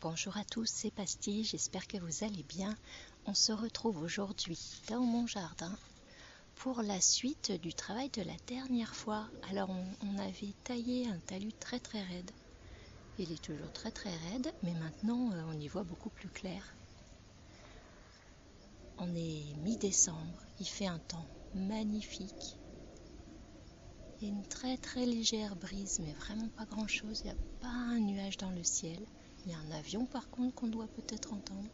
Bonjour à tous, c'est Pastille, j'espère que vous allez bien. On se retrouve aujourd'hui dans mon jardin pour la suite du travail de la dernière fois. Alors on avait taillé un talus très très raide. Il est toujours très très raide, mais maintenant on y voit beaucoup plus clair. On est mi-décembre, il fait un temps magnifique. Il y a une très très légère brise, mais vraiment pas grand chose, il n'y a pas un nuage dans le ciel. Il y a un avion par contre qu'on doit peut-être entendre,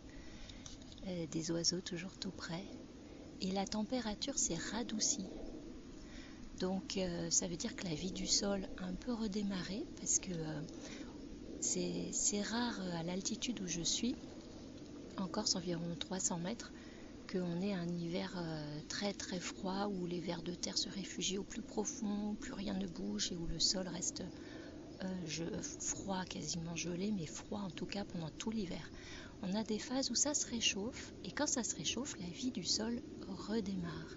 des oiseaux toujours tout près, et la température s'est radoucie. Donc ça veut dire que la vie du sol a un peu redémarré, parce que c'est rare à l'altitude où je suis, en Corse environ 300 mètres, qu'on ait un hiver très très froid où les vers de terre se réfugient au plus profond, où plus rien ne bouge et où le sol reste froid, quasiment gelé, mais froid en tout cas pendant tout l'hiver. On a des phases où ça se réchauffe, et quand ça se réchauffe, la vie du sol redémarre.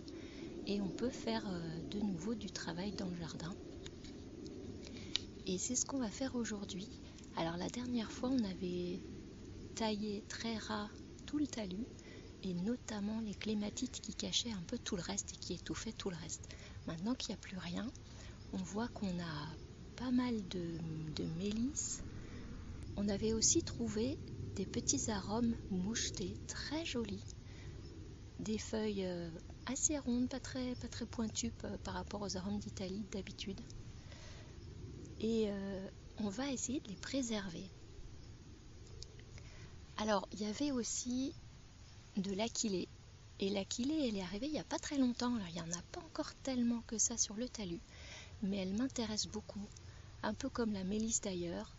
Et on peut faire de nouveau du travail dans le jardin. Et c'est ce qu'on va faire aujourd'hui. Alors la dernière fois, on avait taillé très ras tout le talus, et notamment les clématites qui cachaient un peu tout le reste et qui étouffaient tout le reste. Maintenant qu'il n'y a plus rien, on voit qu'on a pas mal de mélisses. On avait aussi trouvé des petits arômes mouchetés très jolis, des feuilles assez rondes, pas très pointues par rapport aux arômes d'Italie d'habitude. Et on va essayer de les préserver. Alors il y avait aussi de l'aquilée. Et l'aquilée, elle est arrivée il n'y a pas très longtemps. Alors il n'y en a pas encore tellement que ça sur le talus, mais elle m'intéresse beaucoup, un peu comme la mélisse d'ailleurs,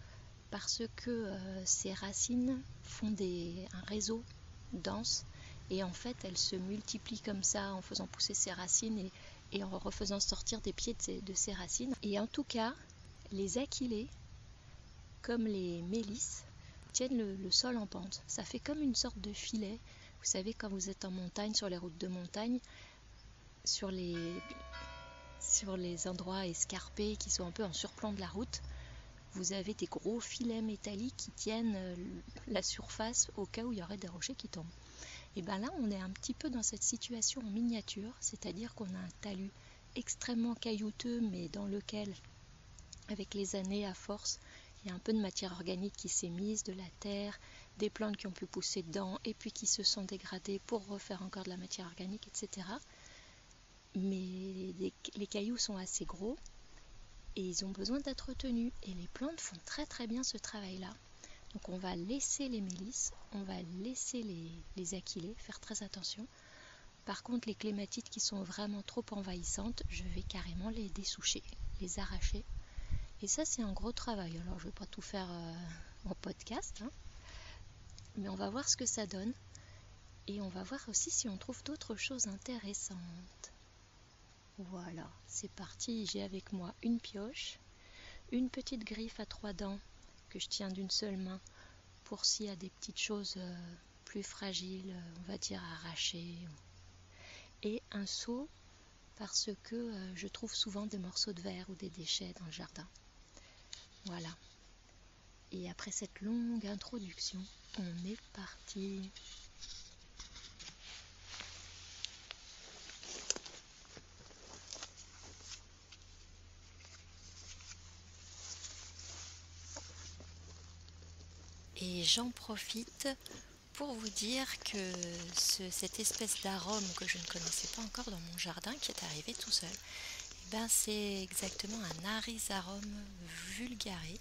parce que ses racines font un réseau dense, et en fait elle se multiplie comme ça en faisant pousser ses racines et en refaisant sortir des pieds de ses racines. Et en tout cas, les aquilées, comme les mélisses, tiennent le sol en pente. Ça fait comme une sorte de filet. Vous savez, quand vous êtes en montagne, sur les routes de montagne, sur les endroits escarpés qui sont un peu en surplomb de la route, vous avez des gros filets métalliques qui tiennent la surface au cas où il y aurait des rochers qui tombent. Et bien là, on est un petit peu dans cette situation en miniature, c'est-à-dire qu'on a un talus extrêmement caillouteux, mais dans lequel, avec les années, à force, il y a un peu de matière organique qui s'est mise, de la terre, des plantes qui ont pu pousser dedans et puis qui se sont dégradées pour refaire encore de la matière organique, etc. Mais les cailloux sont assez gros et ils ont besoin d'être tenus. Et les plantes font très très bien ce travail-là. Donc on va laisser les mélisses, on va laisser les aquilées, faire très attention. Par contre, les clématites qui sont vraiment trop envahissantes, je vais carrément les dessoucher, les arracher. Et ça, c'est un gros travail. Alors, je ne vais pas tout faire en podcast, hein, mais on va voir ce que ça donne. Et on va voir aussi si on trouve d'autres choses intéressantes. Voilà, c'est parti. J'ai avec moi une pioche, une petite griffe à 3 dents que je tiens d'une seule main pour s'il y a des petites choses plus fragiles, on va dire arrachées. Et un seau parce que je trouve souvent des morceaux de verre ou des déchets dans le jardin. Voilà. Et après cette longue introduction, on est parti. Et j'en profite pour vous dire que cette espèce d'arôme que je ne connaissais pas encore dans mon jardin, qui est arrivé tout seul, c'est exactement un Arisarum vulgare,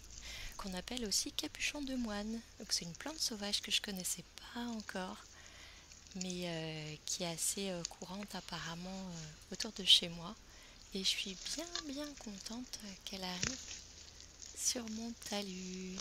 qu'on appelle aussi capuchon de moine. Donc c'est une plante sauvage que je ne connaissais pas encore, mais qui est assez courante apparemment autour de chez moi. Et je suis bien contente qu'elle arrive sur mon talus.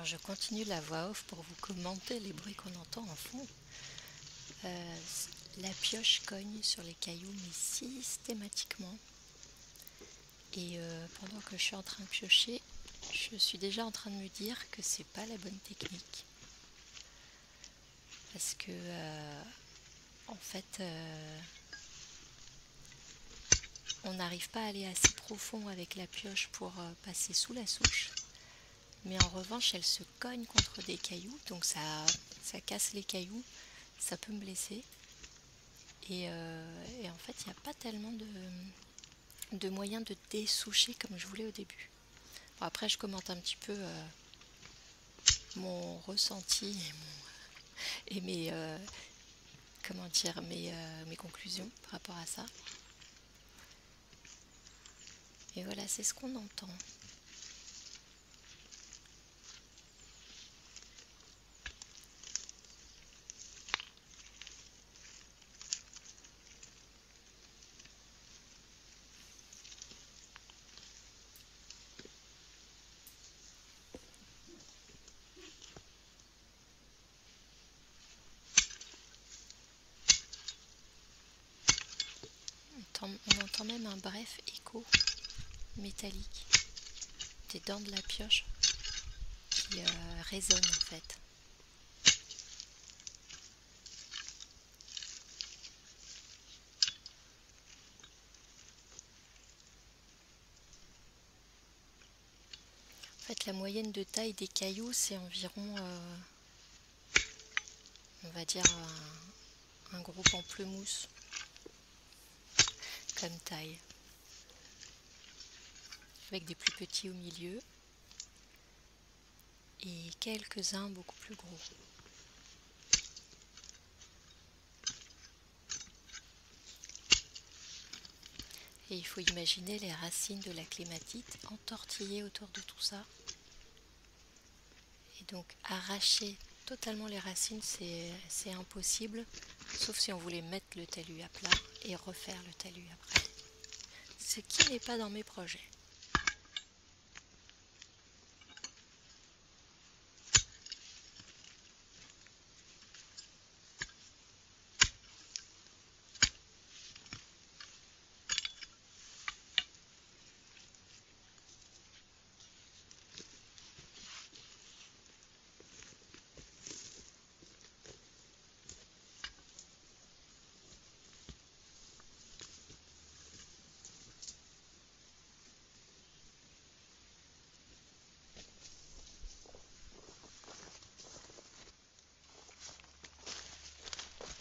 je continue la voix off pour vous commenter les bruits qu'on entend en fond. La pioche cogne sur les cailloux, mais systématiquement. Et pendant que je suis en train de piocher, je suis déjà en train de me dire que c'est pas la bonne technique. Parce que, en fait, on n'arrive pas à aller assez profond avec la pioche pour passer sous la souche. Mais en revanche, elle se cogne contre des cailloux, donc ça casse les cailloux, ça peut me blesser. Et en fait, il n'y a pas tellement de moyens de dessoucher comme je voulais au début. Bon, après, je commente un petit peu mon ressenti et mes conclusions par rapport à ça. Et voilà, c'est ce qu'on entend. On entend même un bref écho métallique des dents de la pioche qui résonnent en fait. En fait, la moyenne de taille des cailloux, c'est environ, on va dire, un gros pamplemousse comme taille, avec des plus petits au milieu et quelques-uns beaucoup plus gros. Et il faut imaginer les racines de la clématite entortillées autour de tout ça. Et donc arracher totalement les racines, c'est impossible, sauf si on voulait mettre le talus à plat et refaire le talus après. Ce qui n'est pas dans mes projets.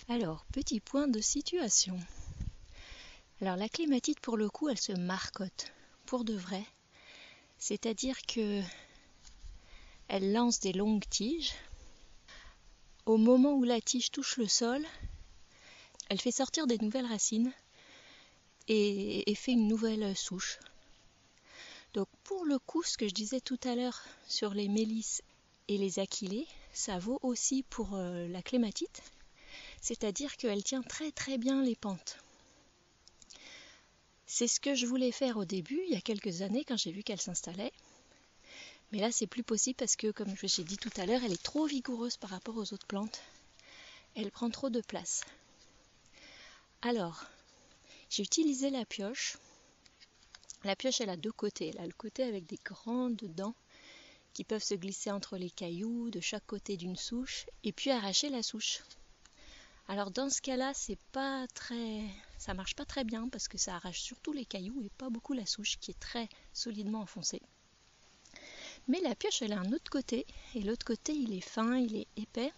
Alors, petit point de situation. Alors, la clématite, pour le coup, elle se marcotte, pour de vrai. C'est-à-dire que elle lance des longues tiges. Au moment où la tige touche le sol, elle fait sortir des nouvelles racines et fait une nouvelle souche. Donc, pour le coup, ce que je disais tout à l'heure sur les mélisses et les achillées, ça vaut aussi pour la clématite. C'est-à-dire qu'elle tient très très bien les pentes. C'est ce que je voulais faire au début, il y a quelques années, quand j'ai vu qu'elle s'installait. Mais là, c'est plus possible parce que, comme je l'ai dit tout à l'heure, elle est trop vigoureuse par rapport aux autres plantes. Elle prend trop de place. Alors, j'ai utilisé la pioche. La pioche, elle a deux côtés. Elle a le côté avec des grandes dents qui peuvent se glisser entre les cailloux de chaque côté d'une souche et puis arracher la souche. Alors dans ce cas-là, ça marche pas très bien parce que ça arrache surtout les cailloux et pas beaucoup la souche qui est très solidement enfoncée. Mais la pioche, elle a un autre côté et l'autre côté, il est fin, il est épais.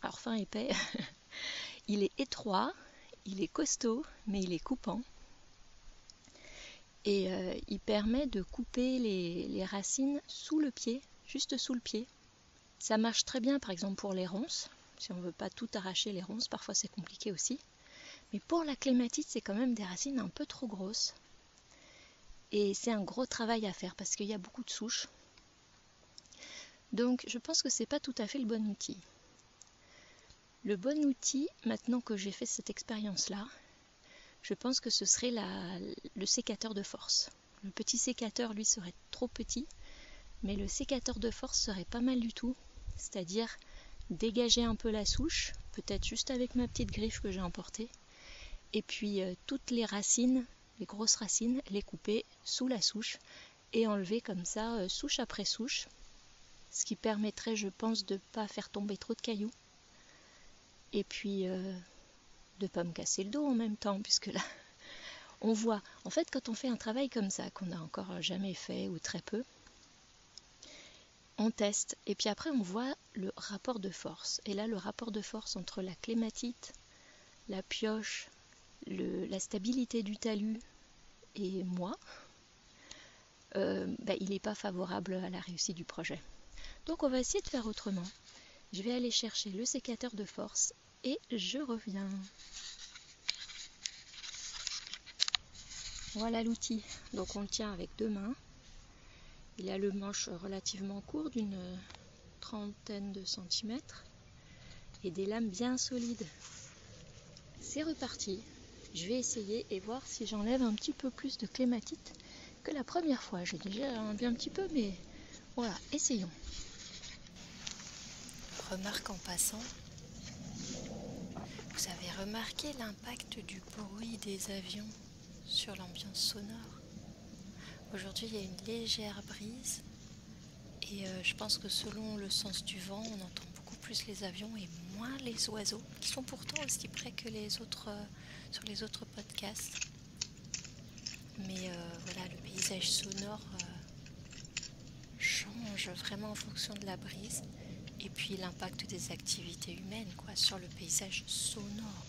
Alors fin épais, il est étroit, il est costaud, mais il est coupant. Et il permet de couper les racines sous le pied, juste sous le pied. Ça marche très bien par exemple pour les ronces. Si on ne veut pas tout arracher les ronces, parfois c'est compliqué aussi. Mais pour la clématite, c'est quand même des racines un peu trop grosses. Et c'est un gros travail à faire parce qu'il y a beaucoup de souches. Donc je pense que c'est pas tout à fait le bon outil. Le bon outil, maintenant que j'ai fait cette expérience-là, je pense que ce serait le sécateur de force. Le petit sécateur, lui, serait trop petit. mais le sécateur de force serait pas mal du tout, c'est-à-dire dégager un peu la souche, peut-être juste avec ma petite griffe que j'ai emportée, et puis toutes les racines, les grosses racines, les couper sous la souche et enlever comme ça souche après souche, ce qui permettrait, je pense, de ne pas faire tomber trop de cailloux et puis de ne pas me casser le dos en même temps, puisque là on voit, en fait, quand on fait un travail comme ça qu'on n'a encore jamais fait ou très peu, on teste et puis après on voit le rapport de force. Et là, le rapport de force entre la clématite, la pioche, la stabilité du talus et moi, il n'est pas favorable à la réussite du projet. Donc on va essayer de faire autrement. Je vais aller chercher le sécateur de force et je reviens. Voilà l'outil. Donc on le tient avec 2 mains. Il a le manche relativement court d'une 30aine de centimètres et des lames bien solides. C'est reparti. Je vais essayer et voir si j'enlève un petit peu plus de clématite que la première fois. J'ai déjà enlevé un petit peu, mais voilà, essayons. Remarque en passant, vous avez remarqué l'impact du bruit des avions sur l'ambiance sonore? Aujourd'hui, il y a une légère brise et je pense que selon le sens du vent, on entend beaucoup plus les avions et moins les oiseaux, qui sont pourtant aussi près que les autres sur les autres podcasts. Mais voilà, le paysage sonore change vraiment en fonction de la brise et puis l'impact des activités humaines sur le paysage sonore.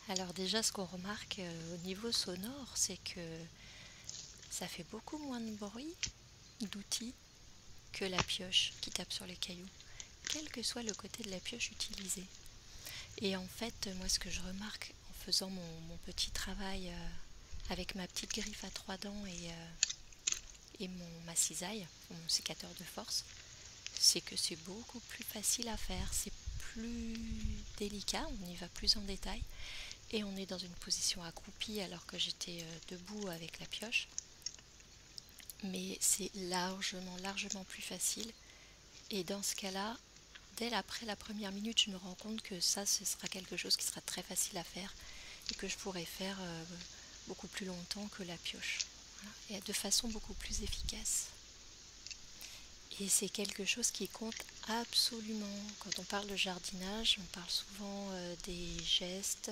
Alors déjà, ce qu'on remarque au niveau sonore, c'est que ça fait beaucoup moins de bruit d'outils que la pioche qui tape sur les cailloux, quel que soit le côté de la pioche utilisé. Et en fait, moi, ce que je remarque en faisant mon petit travail avec ma petite griffe à 3 dents et ma cisaille, mon sécateur de force, c'est que c'est beaucoup plus facile à faire, c'est plus délicat, on y va plus en détail. Et on est dans une position accroupie alors que j'étais debout avec la pioche. Mais c'est largement plus facile. Et dans ce cas-là, dès après la première minute, je me rends compte que ça, ce sera quelque chose qui sera très facile à faire et que je pourrais faire beaucoup plus longtemps que la pioche. Voilà. Et de façon beaucoup plus efficace. Et c'est quelque chose qui compte absolument. Quand on parle de jardinage, on parle souvent des gestes,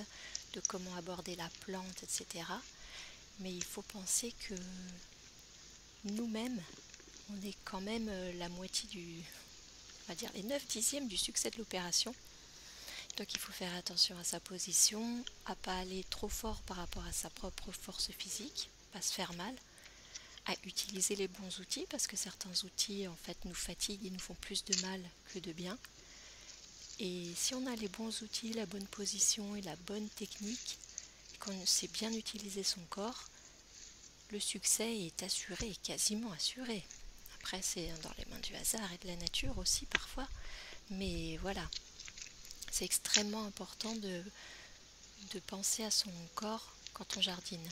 de comment aborder la plante, etc. Mais il faut penser que nous-mêmes, on est quand même la moitié on va dire les 9/10 du succès de l'opération. Donc il faut faire attention à sa position, à pas aller trop fort par rapport à sa propre force physique, pas se faire mal, à utiliser les bons outils parce que certains outils en fait nous fatiguent et nous font plus de mal que de bien. Et si on a les bons outils, la bonne position et la bonne technique, et qu'on sait bien utiliser son corps, le succès est assuré, est quasiment assuré. Après c'est dans les mains du hasard et de la nature aussi parfois, mais voilà. C'est extrêmement important de penser à son corps quand on jardine.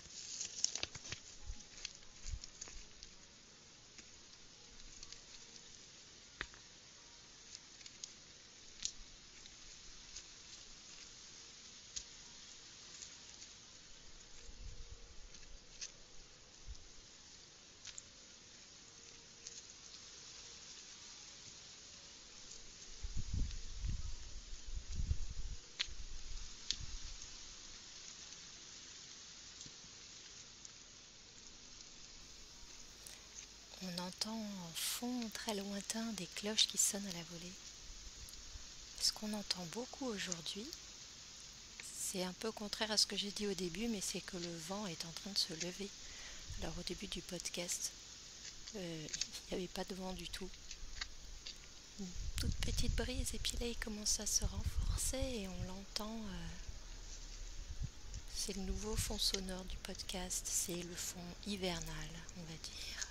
On entend en fond très lointain des cloches qui sonnent à la volée. Ce qu'on entend beaucoup aujourd'hui, c'est un peu contraire à ce que j'ai dit au début, mais c'est que le vent est en train de se lever. Alors au début du podcast, il n'y avait pas de vent du tout. Une toute petite brise, et puis là il commence à se renforcer et on l'entend. C'est le nouveau fond sonore du podcast, c'est le fond hivernal, on va dire.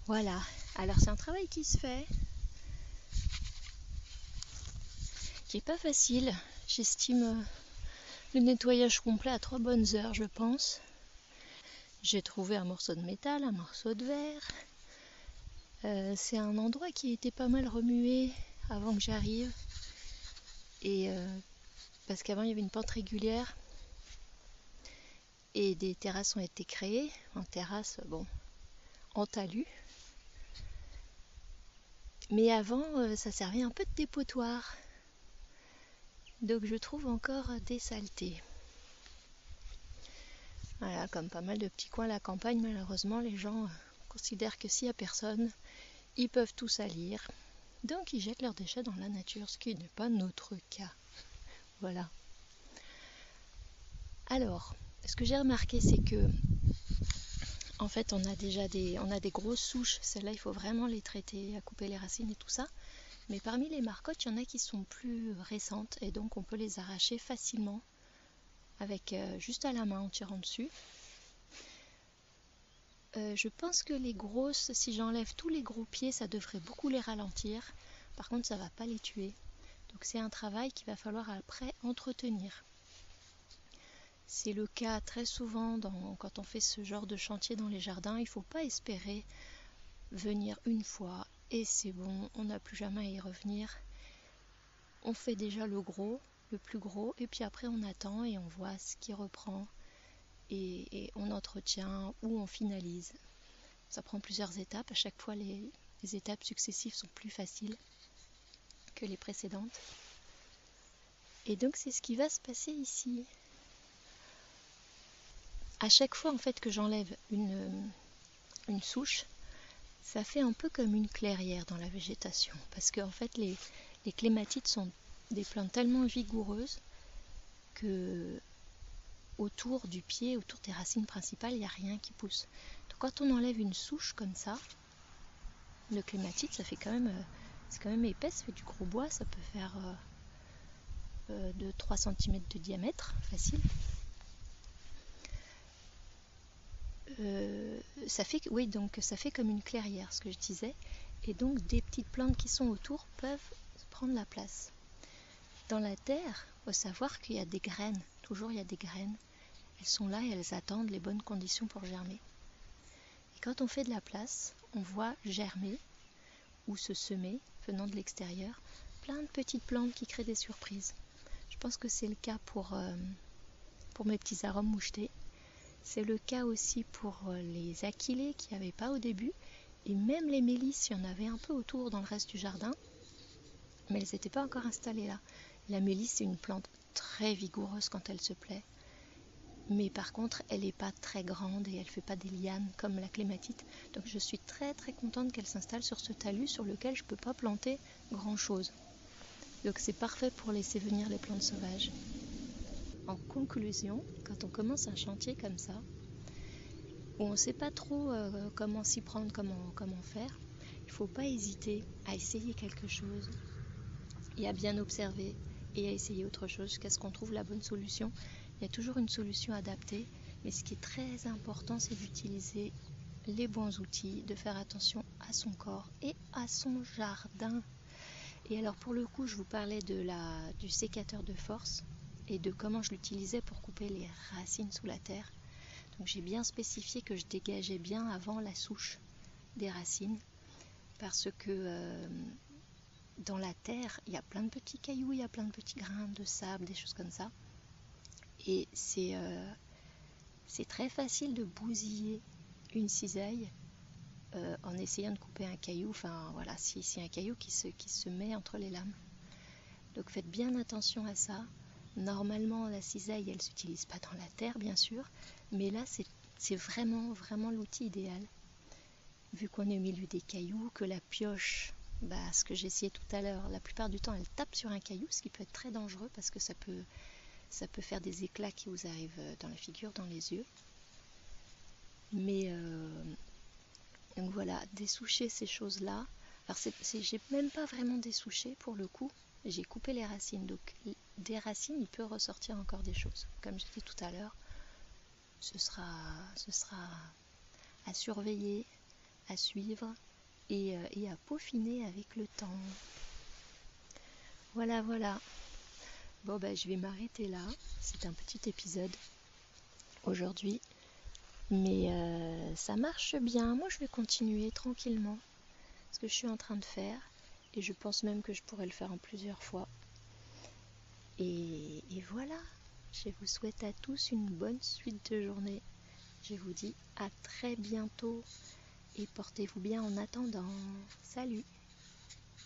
Voilà, alors c'est un travail qui se fait, qui est pas facile. J'estime le nettoyage complet à 3 bonnes heures, je pense. J'ai trouvé un morceau de métal, un morceau de verre. C'est un endroit qui a été pas mal remué avant que j'arrive. Et parce qu'avant il y avait une pente régulière et des terrasses ont été créées. En terrasse, en talus. Mais avant, ça servait un peu de dépotoir. Donc je trouve encore des saletés. Voilà, comme pas mal de petits coins à la campagne, malheureusement, les gens considèrent que s'il n'y a personne, ils peuvent tout salir. Donc ils jettent leurs déchets dans la nature, ce qui n'est pas notre cas. Voilà. Alors, ce que j'ai remarqué, c'est que en fait, on a des grosses souches. Celles-là, il faut vraiment les traiter, à couper les racines et tout ça. Mais parmi les marcottes, il y en a qui sont plus récentes et donc on peut les arracher facilement avec juste à la main en tirant dessus. Je pense que les grosses, si j'enlève tous les gros pieds, ça devrait beaucoup les ralentir. Par contre, ça ne va pas les tuer. Donc c'est un travail qu'il va falloir après entretenir. C'est le cas très souvent quand on fait ce genre de chantier dans les jardins. Il ne faut pas espérer venir une fois et c'est bon, on n'a plus jamais à y revenir. On fait déjà le plus gros, et puis après on attend et on voit ce qui reprend et on entretient ou on finalise. Ça prend plusieurs étapes. À chaque fois, les étapes successives sont plus faciles que les précédentes. Et donc c'est ce qui va se passer ici. À chaque fois en fait que j'enlève une souche, ça fait un peu comme une clairière dans la végétation. Parce qu'en fait les clématites sont des plantes tellement vigoureuses que autour du pied, autour des racines principales, il n'y a rien qui pousse. Donc quand on enlève une souche comme ça, de clématite, ça fait quand même, c'est quand même épais, ça fait du gros bois, ça peut faire de 3 cm de diamètre, facile. Ça fait comme une clairière, ce que je disais, et donc des petites plantes qui sont autour peuvent prendre la place. Dans la terre, il faut savoir qu'il y a des graines, toujours il y a des graines, elles sont là et elles attendent les bonnes conditions pour germer. Et quand on fait de la place, on voit germer ou se semer, venant de l'extérieur, plein de petites plantes qui créent des surprises. Je pense que c'est le cas pour mes petits arômes mouchetés. C'est le cas aussi pour les achillées qu'il n'y avait pas au début. Et même les mélisses, il y en avait un peu autour dans le reste du jardin. Mais elles n'étaient pas encore installées là. La mélisse, c'est une plante très vigoureuse quand elle se plaît. Mais par contre, elle n'est pas très grande et elle ne fait pas des lianes comme la clématite. Donc je suis très très contente qu'elle s'installe sur ce talus sur lequel je ne peux pas planter grand chose. Donc c'est parfait pour laisser venir les plantes sauvages. En conclusion, quand on commence un chantier comme ça, où on ne sait pas trop comment s'y prendre, comment faire, il ne faut pas hésiter à essayer quelque chose et à bien observer et à essayer autre chose jusqu'à ce qu'on trouve la bonne solution. Il y a toujours une solution adaptée, mais ce qui est très important, c'est d'utiliser les bons outils, de faire attention à son corps et à son jardin. Et alors pour le coup, je vous parlais du sécateur de force et de comment je l'utilisais pour couper les racines sous la terre. Donc j'ai bien spécifié que je dégageais bien avant la souche des racines parce que dans la terre, il y a plein de petits cailloux, il y a plein de petits grains de sable, des choses comme ça. Et c'est très facile de bousiller une cisaille en essayant de couper un caillou, enfin voilà, si un caillou qui se met entre les lames. Donc faites bien attention à ça. Normalement, la cisaille, elle ne s'utilise pas dans la terre, bien sûr, mais là, c'est vraiment, vraiment l'outil idéal. Vu qu'on est au milieu des cailloux, que la pioche, ce que j'ai essayé tout à l'heure, la plupart du temps, elle tape sur un caillou, ce qui peut être très dangereux parce que ça peut faire des éclats qui vous arrivent dans la figure, dans les yeux. Mais donc voilà, dessoucher ces choses-là. Alors j'ai même pas vraiment dessouché pour le coup, j'ai coupé les racines. Donc des racines, il peut ressortir encore des choses. Comme j'ai dit tout à l'heure, ce sera à surveiller, à suivre et à peaufiner avec le temps. Voilà. Bon je vais m'arrêter là. C'est un petit épisode aujourd'hui. Mais ça marche bien. Moi je vais continuer tranquillement. Ce que je suis en train de faire. Et je pense même que je pourrais le faire en plusieurs fois. Et voilà. Je vous souhaite à tous une bonne suite de journée. Je vous dis à très bientôt. Et portez-vous bien en attendant. Salut!